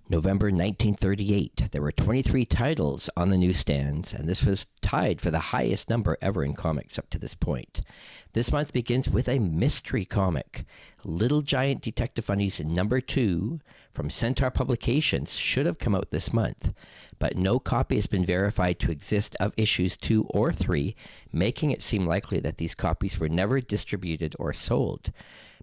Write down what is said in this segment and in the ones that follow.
November 1938, there were 23 titles on the newsstands, and this was tied for the highest number ever in comics up to this point. This month begins with a mystery comic. Little Giant Detective Funnies #2 from Centaur Publications should have come out this month, but no copy has been verified to exist of issues 2 or 3, making it seem likely that these copies were never distributed or sold.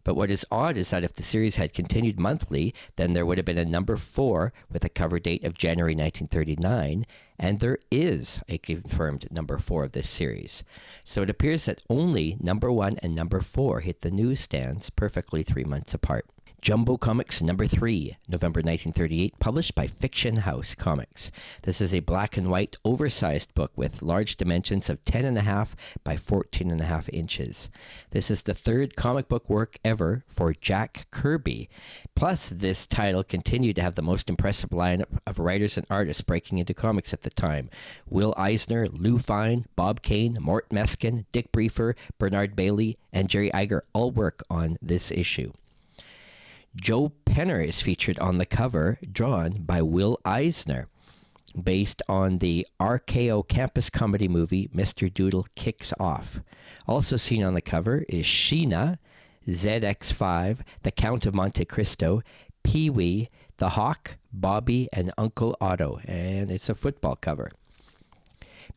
But what is odd is that if the series had continued monthly, then there would have been a #4 with a cover date of January 1939, and there is a confirmed #4 of this series. So it appears that only #1 and #4 hit the newsstands perfectly 3 months apart. Jumbo Comics #3, November 1938, published by Fiction House Comics. This is a black and white oversized book with large dimensions of 10.5 by 14.5 inches. This is the third comic book work ever for Jack Kirby. Plus, this title continued to have the most impressive lineup of writers and artists breaking into comics at the time. Will Eisner, Lou Fine, Bob Kane, Mort Meskin, Dick Briefer, Bernard Bailey, and Jerry Iger all work on this issue. Joe Penner is featured on the cover, drawn by Will Eisner, based on the RKO campus comedy movie Mr. Doodle Kicks Off. Also seen on the cover is Sheena, ZX5, The Count of Monte Cristo, Pee-wee, The Hawk, Bobby, and Uncle Otto, and it's a football cover.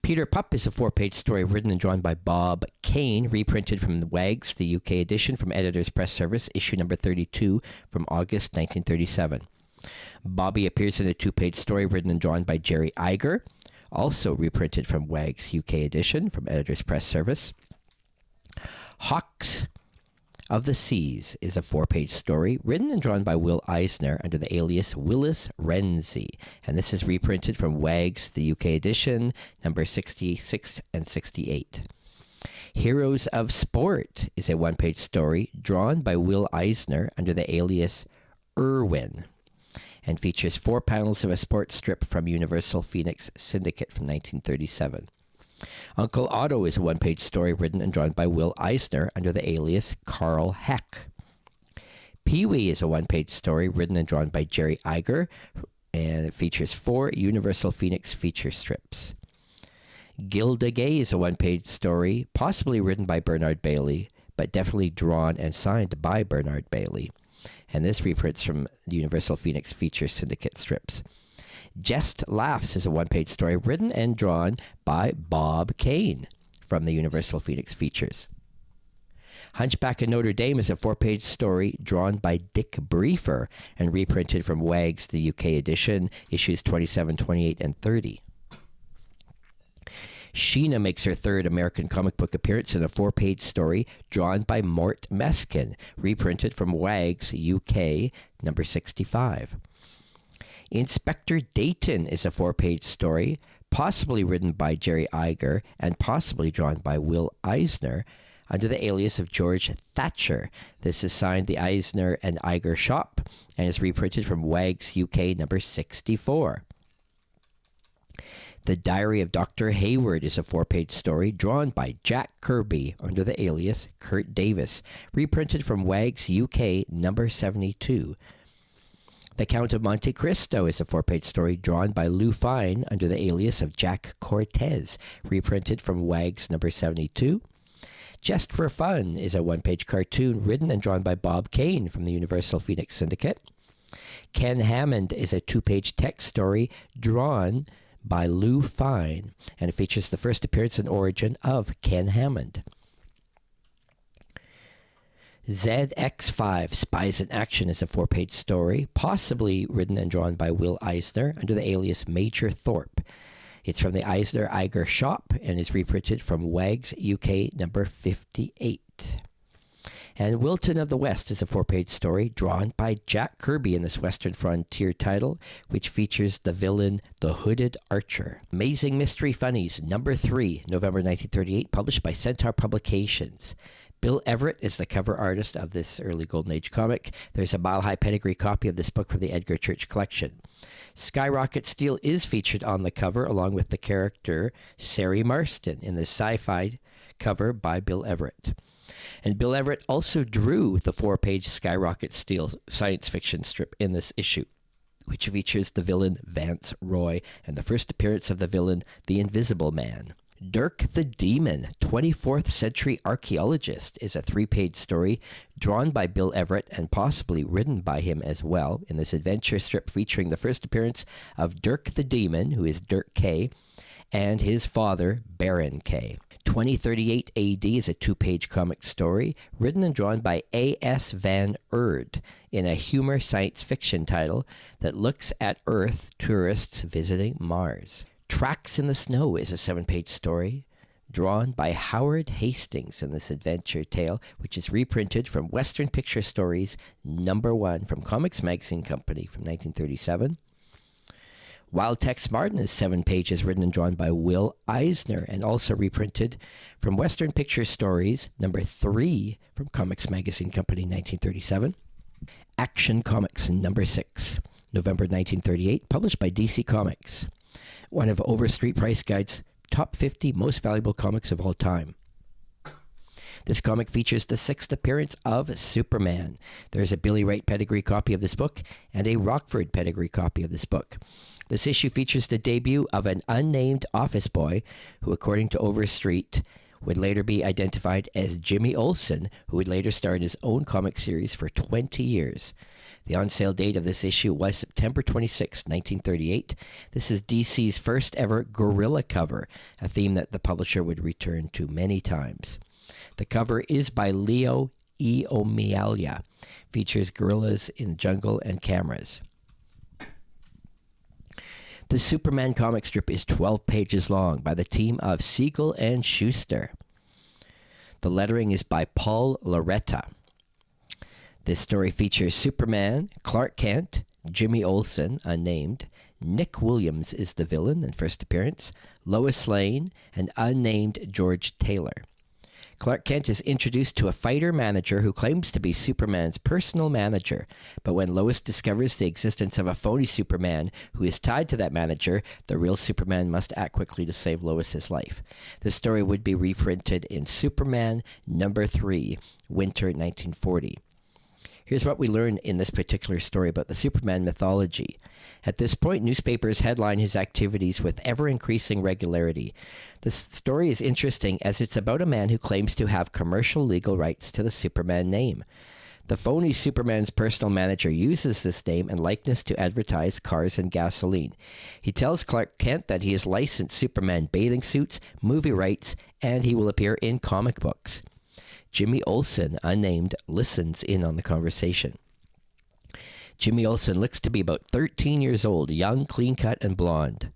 Peter Pup is a 4-page story written and drawn by Bob Kane, reprinted from the Wags, the UK edition from Editor's Press Service, issue number 32 from August 1937. Bobby appears in a 2-page story written and drawn by Jerry Iger, also reprinted from Wags, UK edition from Editor's Press Service. Hawks of the Seas is a 4-page story written and drawn by Will Eisner under the alias Willis Renzi, and this is reprinted from Wags, the UK edition, number 66 and 68. Heroes of Sport is a 1-page story drawn by Will Eisner under the alias Irwin, and features 4 panels of a sports strip from Universal Phoenix Syndicate from 1937. Uncle Otto is a 1-page story written and drawn by Will Eisner under the alias Carl Heck. Pee-wee is a 1-page story written and drawn by Jerry Iger, and it features 4 Universal Phoenix feature strips. Gilda Gay is a 1-page story, possibly written by Bernard Bailey, but definitely drawn and signed by Bernard Bailey. And this reprints from the Universal Phoenix feature syndicate strips. Jest Laughs is a 1-page story written and drawn by Bob Kane from the Universal Phoenix features. Hunchback of Notre Dame is a 4-page story drawn by Dick Briefer and reprinted from Wags, the UK edition, issues 27, 28, and 30. Sheena makes her third American comic book appearance in a 4-page story drawn by Mort Meskin, reprinted from Wags, UK, number 65. Inspector Dayton is a 4-page story, possibly written by Jerry Iger and possibly drawn by Will Eisner under the alias of George Thatcher. This is signed the Eisner and Iger Shop and is reprinted from Wags UK number 64. The Diary of Dr. Hayward is a 4-page story drawn by Jack Kirby under the alias Kurt Davis, reprinted from Wags UK number 72. The Count of Monte Cristo is a 4-page story drawn by Lou Fine under the alias of Jack Cortez, reprinted from Wags number 72. Just for Fun is a 1-page cartoon written and drawn by Bob Kane from the Universal Phoenix Syndicate. Ken Hammond is a 2-page text story drawn by Lou Fine, and it features the first appearance and origin of Ken Hammond. ZX5 Spies in Action is a 4-page story, possibly written and drawn by Will Eisner under the alias Major Thorpe. It's from the Eisner Iger Shop and is reprinted from Wags UK number 58. And Wilton of the West is a 4-page story drawn by Jack Kirby in this Western Frontier title, which features the villain, the Hooded Archer. Amazing Mystery Funnies, #3, November 1938, published by Centaur Publications. Bill Everett is the cover artist of this early Golden Age comic. There's a mile-high pedigree copy of this book from the Edgar Church collection. Skyrocket Steele is featured on the cover along with the character Sari Marston in the sci-fi cover by Bill Everett. And Bill Everett also drew the 4-page Skyrocket Steele science fiction strip in this issue. which features the villain Vance Roy and the first appearance of the villain, the Invisible Man. Dirk the Demon, 24th Century Archaeologist, is a 3-page story drawn by Bill Everett and possibly written by him as well in this adventure strip featuring the first appearance of Dirk the Demon, who is Dirk K., and his father, Baron K. 2038 AD is a 2-page comic story written and drawn by A.S. Van Erd in a humor science fiction title that looks at Earth tourists visiting Mars. Tracks in the Snow is a 7-page story drawn by Howard Hastings in this adventure tale, which is reprinted from Western Picture Stories #1 from Comics Magazine Company from 1937. Wild Tex Martin is 7 pages written and drawn by Will Eisner and also reprinted from Western Picture Stories #3 from Comics Magazine Company 1937. Action Comics #6, November 1938, published by DC Comics. One of Overstreet Price Guide's top 50 most valuable comics of all time. This comic features the 6th appearance of Superman. There is a Billy Wright pedigree copy of this book and a Rockford pedigree copy of this book. This issue features the debut of an unnamed office boy who, according to Overstreet, would later be identified as Jimmy Olsen, who would later star in his own comic series for 20 years. The on-sale date of this issue was September 26, 1938. This is DC's first ever gorilla cover, a theme that the publisher would return to many times. The cover is by Leo E. O'Mealia. Features gorillas in the jungle and cameras. The Superman comic strip is 12 pages long by the team of Siegel and Schuster. The lettering is by Paul Loretta. This story features Superman, Clark Kent, Jimmy Olsen, unnamed, Nick Williams is the villain in first appearance, Lois Lane, and unnamed George Taylor. Clark Kent is introduced to a fighter manager who claims to be Superman's personal manager, but when Lois discovers the existence of a phony Superman who is tied to that manager, the real Superman must act quickly to save Lois's life. This story would be reprinted in Superman #3, Winter 1940. Here's what we learn in this particular story about the Superman mythology. At this point, newspapers headline his activities with ever-increasing regularity. This story is interesting as it's about a man who claims to have commercial legal rights to the Superman name. The phony Superman's personal manager uses this name and likeness to advertise cars and gasoline. He tells Clark Kent that he has licensed Superman bathing suits, movie rights, and he will appear in comic books. Jimmy Olsen, unnamed, listens in on the conversation. Jimmy Olsen looks to be about 13 years old, young, clean-cut, and blonde.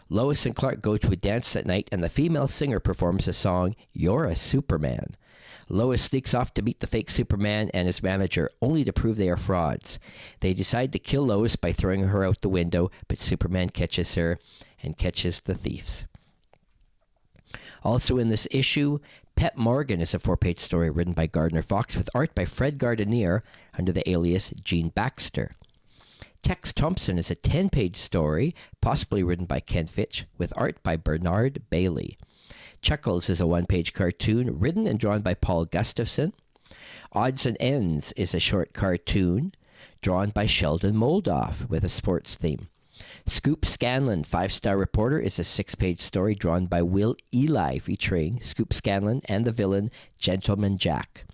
Lois and Clark go to a dance that night, and the female singer performs the song, "You're a Superman." Lois sneaks off to meet the fake Superman and his manager, only to prove they are frauds. They decide to kill Lois by throwing her out the window, but Superman catches her and catches the thieves. Also in this issue, Pet Morgan is a 4-page story written by Gardner Fox with art by Fred Gardenier under the alias Gene Baxter. Tex Thompson is a 10-page story, possibly written by Ken Fitch, with art by Bernard Bailey. Chuckles is a 1-page cartoon written and drawn by Paul Gustafson. Odds and Ends is a short cartoon drawn by Sheldon Moldoff with a sports theme. Scoop Scanlon, 5-star reporter, is a 6-page story drawn by Will Eli featuring Scoop Scanlon and the villain Gentleman Jack.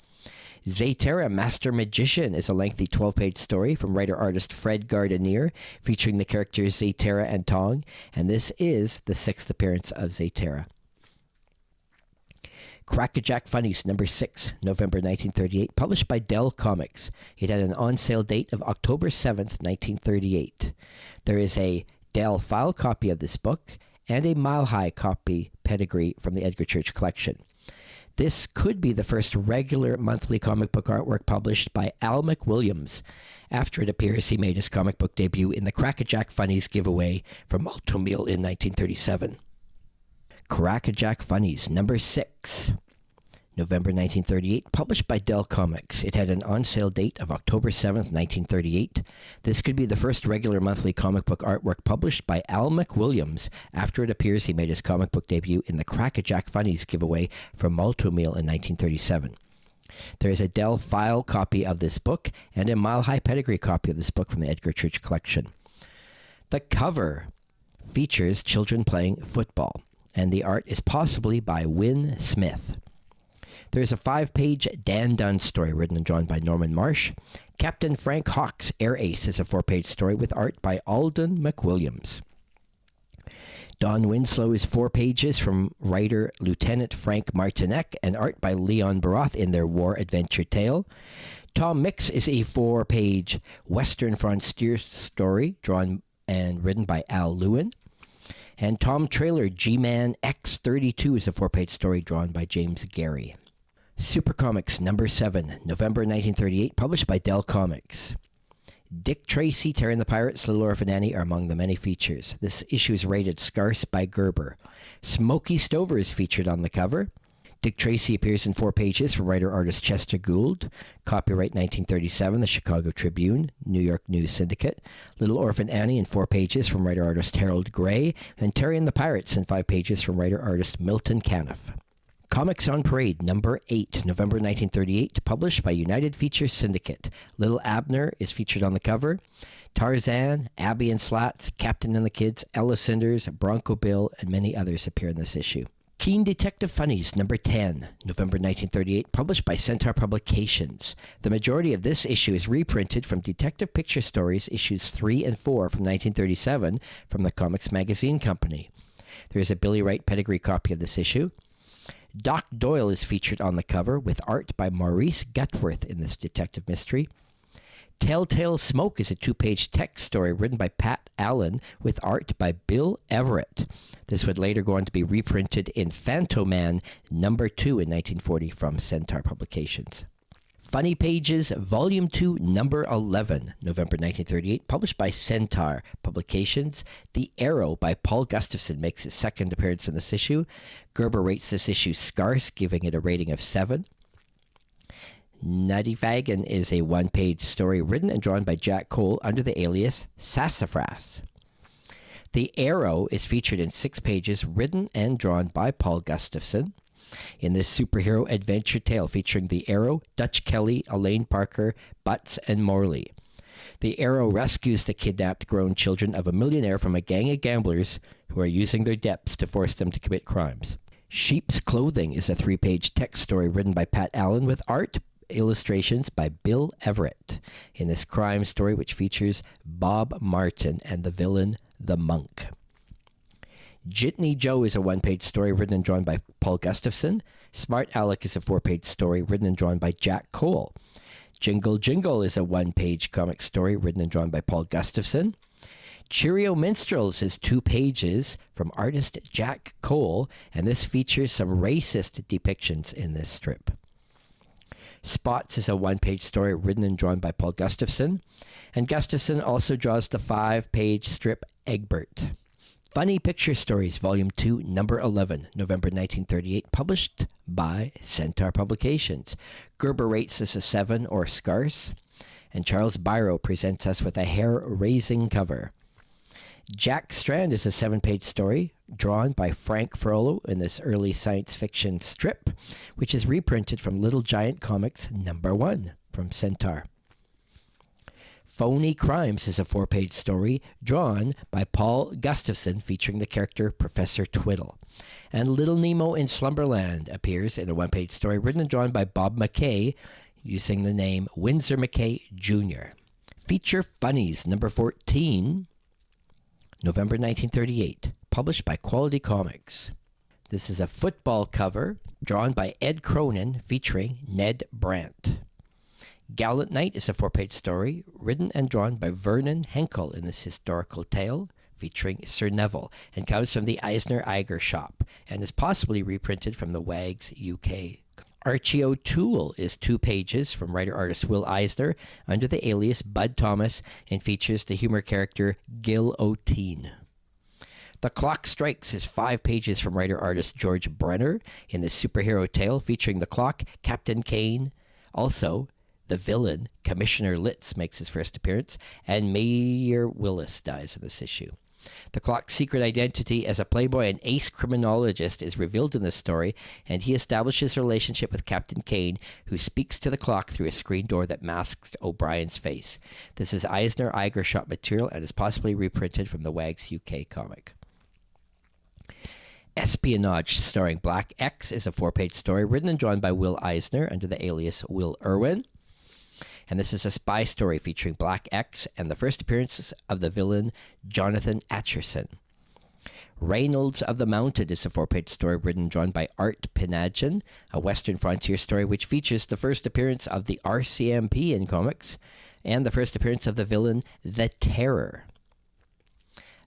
Zaytera, Master Magician, is a lengthy 12-page story from writer-artist Fred Gardenier featuring the characters Zaytera and Tong, and this is the 6th appearance of Zaytera. Crackerjack Funnies #6, November 1938, published by Dell Comics. It had an on-sale date of October 7th, 1938. There is a Dell file copy of this book and a Mile High copy pedigree from the Edgar Church collection. This could be the first regular monthly comic book artwork published by Al McWilliams. After it appears, he made his comic book debut in the Crackerjack Funnies giveaway from Altomeal in 1937. Crackerjack Funnies #6, November 1938, published by Dell Comics. It had an on-sale date of October 7th, 1938. This could be the first regular monthly comic book artwork published by Al McWilliams. After it appears, he made his comic book debut in the Crackerjack Funnies giveaway from Altomeal in 1937. There is a Dell file copy of this book and a Mile High pedigree copy of this book from the Edgar Church collection. The cover features children playing football, and the art is possibly by Wynne Smith. There's a 5-page Dan Dunn story written and drawn by Norman Marsh. Captain Frank Hawk's Air Ace is a 4-page story with art by Alden McWilliams. Don Winslow is 4 pages from writer Lieutenant Frank Martinek and art by Leon Baroth in their war adventure tale. Tom Mix is a 4-page Western Frontier story drawn and written by Al Lewin. And Tom Trailer G-Man X32 is a 4-page story drawn by James Gary. Super Comics number 7, November 1938, published by Dell Comics. Dick Tracy, Terry and the Pirates, Little Orphan Annie are among the many features. This issue is rated scarce by Gerber. Smokey Stover is featured on the cover. Dick Tracy appears in 4 pages from writer-artist Chester Gould. Copyright 1937, The Chicago Tribune, New York News Syndicate. Little Orphan Annie in 4 pages from writer-artist Harold Gray. And Terry and the Pirates in 5 pages from writer-artist Milton Caniff. Comics on Parade, number 8, November 1938, published by United Features Syndicate. Little Abner is featured on the cover. Tarzan, Abby and Slats, Captain and the Kids, Ella Cinders, Bronco Bill, and many others appear in this issue. Keen Detective Funnies, number 10, November 1938, published by Centaur Publications. The majority of this issue is reprinted from Detective Picture Stories, issues 3 and 4 from 1937 from the Comics Magazine Company. There is a Billy Wright pedigree copy of this issue. Doc Doyle is featured on the cover with art by Maurice Gutworth in this detective mystery. Telltale Smoke is a 2-page text story written by Pat Allen with art by Bill Everett. This would later go on to be reprinted in Phantoman number 2 in 1940 from Centaur Publications. Funny Pages, Volume 2, Number 11, November 1938, published by Centaur Publications. The Arrow by Paul Gustafson makes its second appearance in this issue. Gerber rates this issue scarce, giving it a rating of 7. Nutty Fagan is a 1-page story written and drawn by Jack Cole under the alias Sassafras. The Arrow is featured in 6 pages, written and drawn by Paul Gustafson. In this superhero adventure tale featuring the Arrow, Dutch Kelly, Elaine Parker, Butts, and Morley. The Arrow rescues the kidnapped grown children of a millionaire from a gang of gamblers who are using their debts to force them to commit crimes. Sheep's Clothing is a 3-page text story written by Pat Allen with art illustrations by Bill Everett in this crime story which features Bob Martin and the villain, the Monk. Jitney Joe is a 1-page story written and drawn by Paul Gustafson. Smart Alec is a 4-page story written and drawn by Jack Cole. Jingle Jingle is a 1-page comic story written and drawn by Paul Gustafson. Cheerio Minstrels is 2 pages from artist Jack Cole, and this features some racist depictions in this strip. Spots is a 1-page story written and drawn by Paul Gustafson, and Gustafson also draws the 5-page strip Egbert. Funny Picture Stories, Volume 2, Number 11, November 1938, published by Centaur Publications. Gerber rates this a 7 or scarce, and Charles Biro presents us with a hair-raising cover. Jack Strand is a 7-page story drawn by Frank Frollo in this early science fiction strip, which is reprinted from Little Giant Comics number 1 from Centaur. Phony Crimes is a 4-page story drawn by Paul Gustafson featuring the character Professor Twiddle. And Little Nemo in Slumberland appears in a 1-page story written and drawn by Bob McKay using the name Windsor McKay Jr. Feature Funnies, number 14, November 1938, published by Quality Comics. This is a football cover drawn by Ed Cronin featuring Ned Brandt. Gallant Knight is a 4-page story written and drawn by Vernon Henkel in this historical tale featuring Sir Neville and comes from the Eisner-Eiger shop and is possibly reprinted from the Wags UK. Archie O'Toole is 2 pages from writer-artist Will Eisner under the alias Bud Thomas and features the humor character Gil O'Teen. The Clock Strikes is 5 pages from writer-artist George Brenner in the superhero tale featuring the clock, Captain Kane, also the villain, Commissioner Litz, makes his first appearance, and Mayor Willis dies in this issue. The clock's secret identity as a playboy and ace criminologist is revealed in this story, and he establishes a relationship with Captain Kane, who speaks to the clock through a screen door that masks O'Brien's face. This is Eisner-Iger shot material and is possibly reprinted from the Wags UK comic. Espionage, starring Black X, is a 4-page story written and drawn by Will Eisner under the alias Will Irwin. And this is a spy story featuring Black X and the first appearances of the villain Jonathan Atcherson. Reynolds of the Mounted is a 4-page story written and drawn by Art Pinagian, a Western frontier story which features the first appearance of the RCMP in comics and the first appearance of the villain The Terror.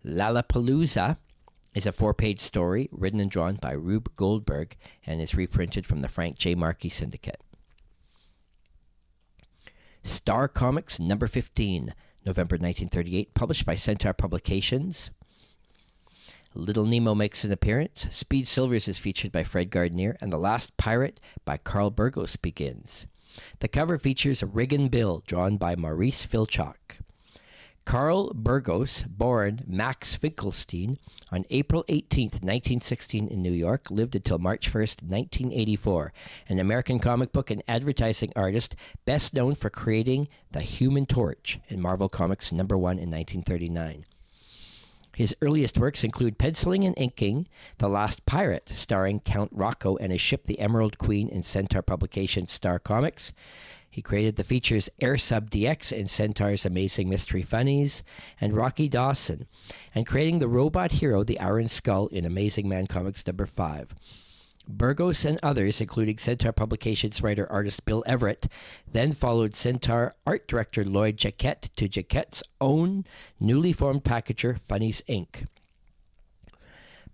Lalapalooza is a 4-page story written and drawn by Rube Goldberg and is reprinted from the Frank J. Markey Syndicate. Star Comics number 15, November 1938, published by Centaur Publications. Little Nemo makes an appearance. Speed Silvers is featured by Fred Gardner, and The Last Pirate by Carl Burgos begins. The cover features Rig and Bill, drawn by Maurice Filchok. Carl Burgos, born Max Finkelstein on April 18, 1916 in New York, lived until March 1, 1984, an American comic book and advertising artist best known for creating the Human Torch in Marvel Comics #1 in 1939. His earliest works include penciling and inking The Last Pirate, starring Count Rocco and his ship the Emerald Queen in Centaur Publications Star Comics. He created the features Air Sub DX in Centaur's Amazing Mystery Funnies, and Rocky Dawson, and creating the robot hero the Iron Skull in Amazing Man Comics #5. Burgos and others, including Centaur Publications writer-artist Bill Everett, then followed Centaur art director Lloyd Jacquet to Jacquet's own newly formed packager, Funnies Inc.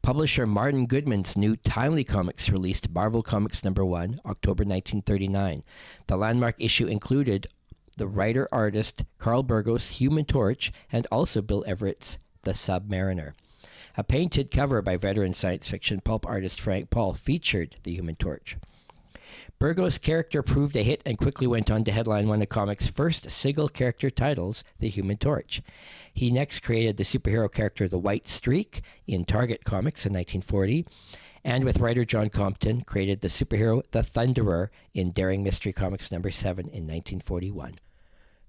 Publisher Martin Goodman's new Timely Comics released Marvel Comics #1, October 1939. The landmark issue included the writer-artist Carl Burgos' Human Torch and also Bill Everett's The Submariner. A painted cover by veteran science fiction pulp artist Frank Paul featured the Human Torch. Burgos' character proved a hit and quickly went on to headline one of comics' first single-character titles, The Human Torch. He next created the superhero character The White Streak in Target Comics in 1940, and with writer John Compton, created the superhero The Thunderer in Daring Mystery Comics #7 in 1941.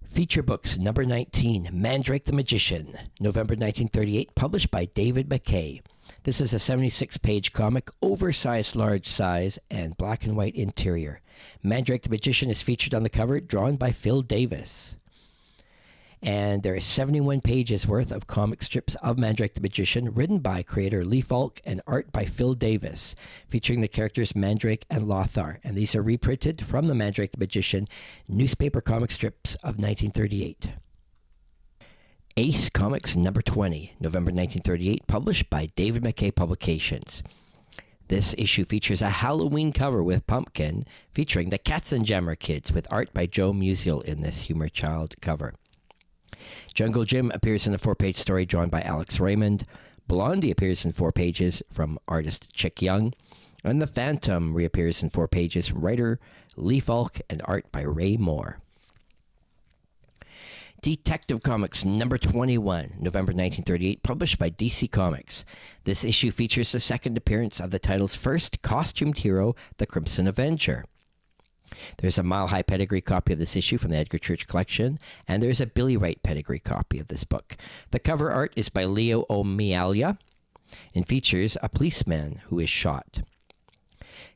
Feature Books number 19, Mandrake the Magician, November 1938, published by David McKay. This is a 76-page comic, oversized large size, and black and white interior. Mandrake the Magician is featured on the cover, drawn by Phil Davis. And there is 71 pages worth of comic strips of Mandrake the Magician, written by creator Lee Falk and art by Phil Davis, featuring the characters Mandrake and Lothar. And these are reprinted from the Mandrake the Magician newspaper comic strips of 1938. Ace Comics number 20, November 1938, published by David McKay Publications. This issue features a Halloween cover with Pumpkin, featuring the Katzenjammer Kids, with art by Joe Musial in this Humor Child cover. Jungle Jim appears in a 4-page story drawn by Alex Raymond. Blondie appears in 4 pages from artist Chick Young. And The Phantom reappears in 4 pages from writer Lee Falk and art by Ray Moore. Detective Comics number 21, November 1938, published by DC Comics. This issue features the second appearance of the title's first costumed hero, the Crimson Avenger. There's a Mile High pedigree copy of this issue from the Edgar Church collection, and there's a Billy Wright pedigree copy of this book. The cover art is by Leo O'Mealia and features a policeman who is shot.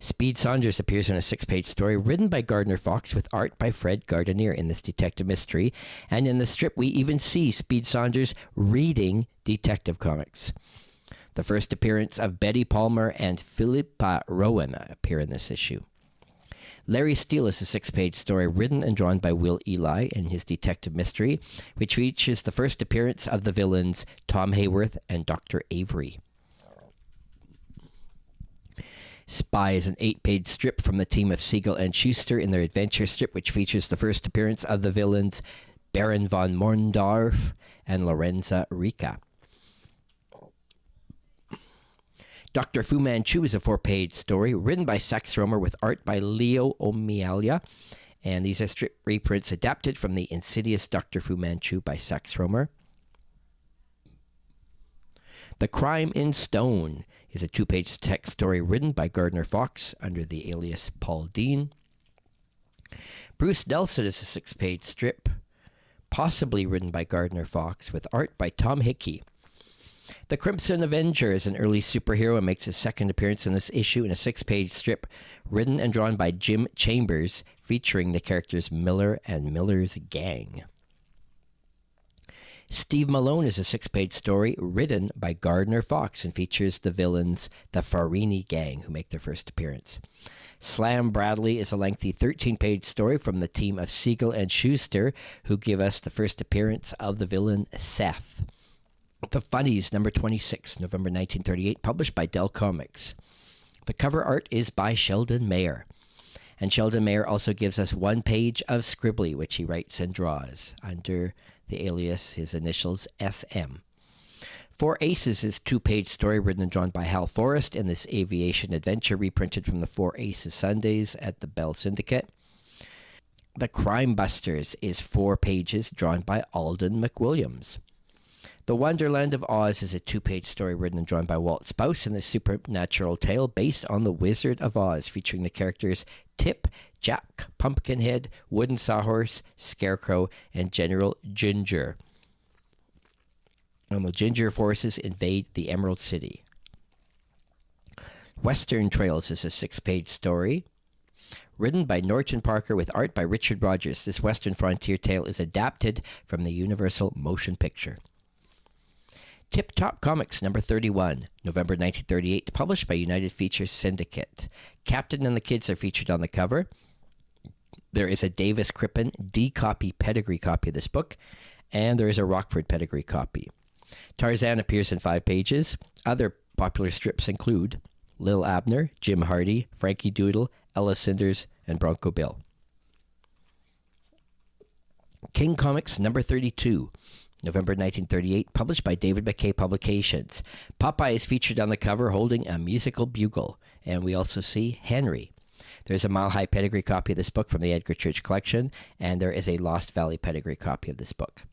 Speed Saunders appears in a 6-page story written by Gardner Fox with art by Fred Gardner in this detective mystery, and in the strip we even see Speed Saunders reading Detective Comics. The first appearance of Betty Palmer and Philippa Rowan appear in this issue. Larry Steele is a 6-page story written and drawn by Will Eli in his detective mystery, which features the first appearance of the villains Tom Hayworth and Dr. Avery. Spy is an 8-page strip from the team of Siegel and Schuster in their adventure strip, which features the first appearance of the villains Baron von Morndorf and Lorenza Rica. Dr. Fu Manchu is a 4-page story written by Sax Rohmer with art by Leo O'Mealia, and these are strip reprints adapted from the Insidious Dr. Fu Manchu by Sax Rohmer. The Crime in Stone is a 2-page text story written by Gardner Fox under the alias Paul Dean. Bruce Delson is a 6-page strip, possibly written by Gardner Fox, with art by Tom Hickey. The Crimson Avenger is an early superhero and makes his second appearance in this issue in a 6-page strip written and drawn by Jim Chambers, featuring the characters Miller and Miller's Gang. Steve Malone is a 6-page story written by Gardner Fox and features the villains, the Farini Gang, who make their first appearance. Slam Bradley is a lengthy 13-page story from the team of Siegel and Schuster, who give us the first appearance of the villain Seth. The Funnies, number 26, November 1938, published by Dell Comics. The cover art is by Sheldon Mayer. And Sheldon Mayer also gives us 1 page of scribbly, which he writes and draws under the alias, his initials, SM. Four Aces is 2-page story written and drawn by Hal Forrest in this aviation adventure reprinted from the Four Aces Sundays at the Bell Syndicate. The Crime Busters is 4 pages drawn by Alden McWilliams. The Wonderland of Oz is a 2-page story written and drawn by Walt Spouse in this supernatural tale based on The Wizard of Oz, featuring the characters Tip, Jack, Pumpkinhead, Wooden Sawhorse, Scarecrow, and General Ginger. And the Ginger forces invade the Emerald City. Western Trails is a 6-page story written by Norton Parker with art by Richard Rogers. This Western frontier tale is adapted from the Universal Motion Picture. Tip Top Comics, number 31, November 1938, published by United Features Syndicate. Captain and the Kids are featured on the cover. There is a Davis Crippen D-copy pedigree copy of this book, and there is a Rockford pedigree copy. Tarzan appears in 5 pages. Other popular strips include Lil Abner, Jim Hardy, Frankie Doodle, Ella Cinders, and Bronco Bill. King Comics, number 32, November 1938, published by David McKay Publications. Popeye is featured on the cover holding a musical bugle, and we also see Henry. There's a Mile High pedigree copy of this book from the Edgar Church Collection, and there is a Lost Valley pedigree copy of this book.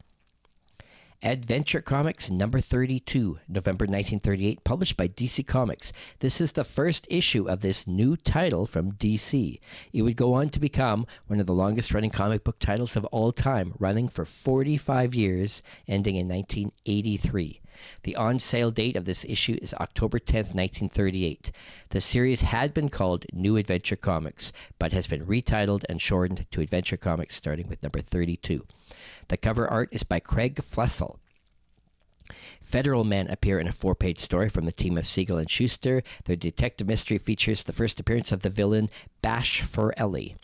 Adventure Comics, number 32, November 1938, published by DC Comics. This is the first issue of this new title from DC. It would go on to become one of the longest-running comic book titles of all time, running for 45 years, ending in 1983. The on-sale date of this issue is October 10th, 1938. The series had been called New Adventure Comics, but has been retitled and shortened to Adventure Comics, starting with number 32. The cover art is by Craig Flessel. Federal men appear in a 4-page story from the team of Siegel and Schuster. Their detective mystery features the first appearance of the villain Bash for Ellie.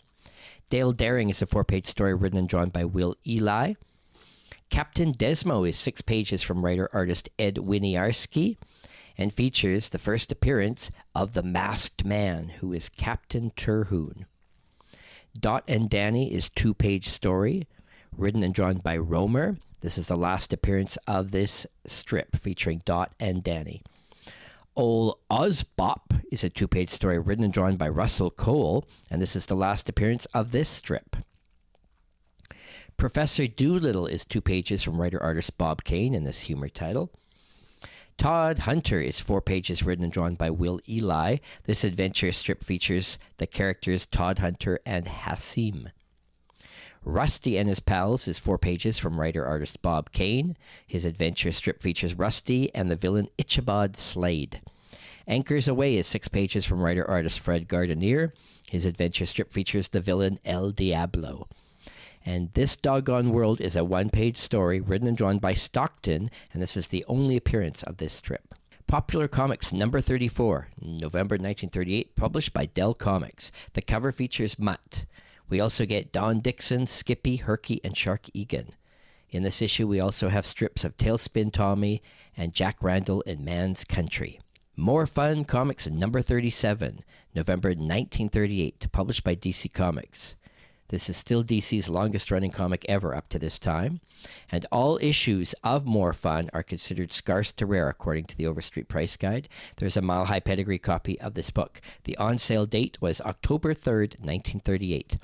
Dale Daring is a 4-page story written and drawn by Will Eli. Captain Desmo is 6 pages from writer-artist Ed Winiarski and features the first appearance of the Masked Man, who is Captain Terhune. Dot and Danny is 2-page story written and drawn by Romer. This is the last appearance of this strip featuring Dot and Danny. Ol Ozbop is a 2-page story written and drawn by Russell Cole, and this is the last appearance of this strip. Professor Doolittle is 2 pages from writer-artist Bob Kane in this humor title. Todd Hunter is 4 pages written and drawn by Will Eli. This adventure strip features the characters Todd Hunter and Hassim. Rusty and His Pals is 4 pages from writer-artist Bob Kane. His adventure strip features Rusty and the villain Ichabod Slade. Anchors Away is 6 pages from writer-artist Fred Gardenier. His adventure strip features the villain El Diablo. And This Doggone World is a 1-page story written and drawn by Stockton, and this is the only appearance of this strip. Popular Comics number 34, November 1938, published by Dell Comics. The cover features Mutt. We also get Don Dixon, Skippy, Herky, and Shark Egan. In this issue, we also have strips of Tailspin Tommy and Jack Randall in Man's Country. More Fun Comics number 37, November 1938, published by DC Comics. This is still DC's longest-running comic ever up to this time, and all issues of More Fun are considered scarce to rare according to the Overstreet Price Guide. There's a Mile High pedigree copy of this book. The on-sale date was October 3rd, 1938.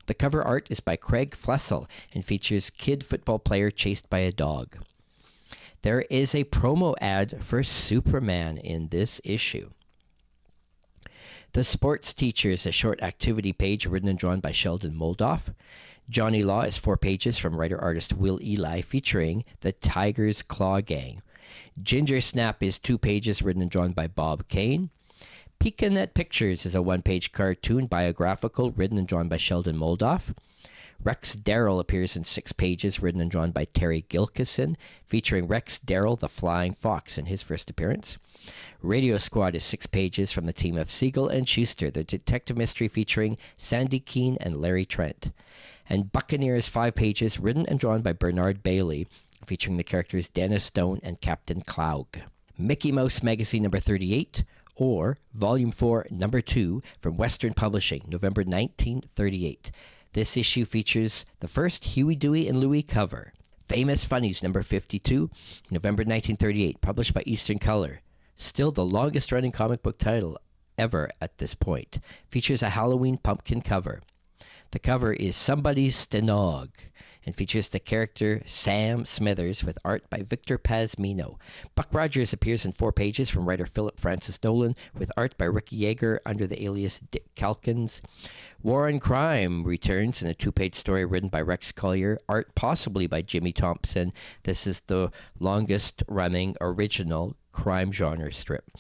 The cover art is by Craig Flessel and features kid football player chased by a dog. There is a promo ad for Superman in this issue. The Sports Teacher is a short activity page written and drawn by Sheldon Moldoff. Johnny Law is 4 pages from writer-artist Will Eli featuring the Tiger's Claw Gang. Ginger Snap is 2 pages written and drawn by Bob Kane. Peaconet Pictures is a 1-page cartoon biographical written and drawn by Sheldon Moldoff. Rex Darrell appears in 6 pages written and drawn by Terry Gilkison, featuring Rex Darrell the Flying Fox in his first appearance. Radio Squad is 6 pages from the team of Siegel and Schuster, the detective mystery featuring Sandy Keene and Larry Trent. And Buccaneer is 5 pages written and drawn by Bernard Bailey, featuring the characters Dennis Stone and Captain Cloug. Mickey Mouse Magazine number 38, or Volume 4, number 2, from Western Publishing, November 1938. This issue features the first Huey, Dewey, and Louie cover. Famous Funnies number 52, November 1938, published by Eastern Color. Still the longest-running comic book title ever at this point. Features a Halloween pumpkin cover. The cover is Somebody's Stenog and features the character Sam Smithers with art by Victor Pazmino. Buck Rogers appears in 4 pages from writer Philip Francis Nolan with art by Rick Yeager under the alias Dick Calkins. War and Crime returns in a 2-page story written by Rex Collier, art possibly by Jimmy Thompson. This is the longest-running original crime genre strip.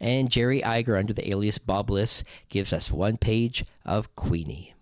And Jerry Iger under the alias Bob Bliss gives us 1 page of Queenie.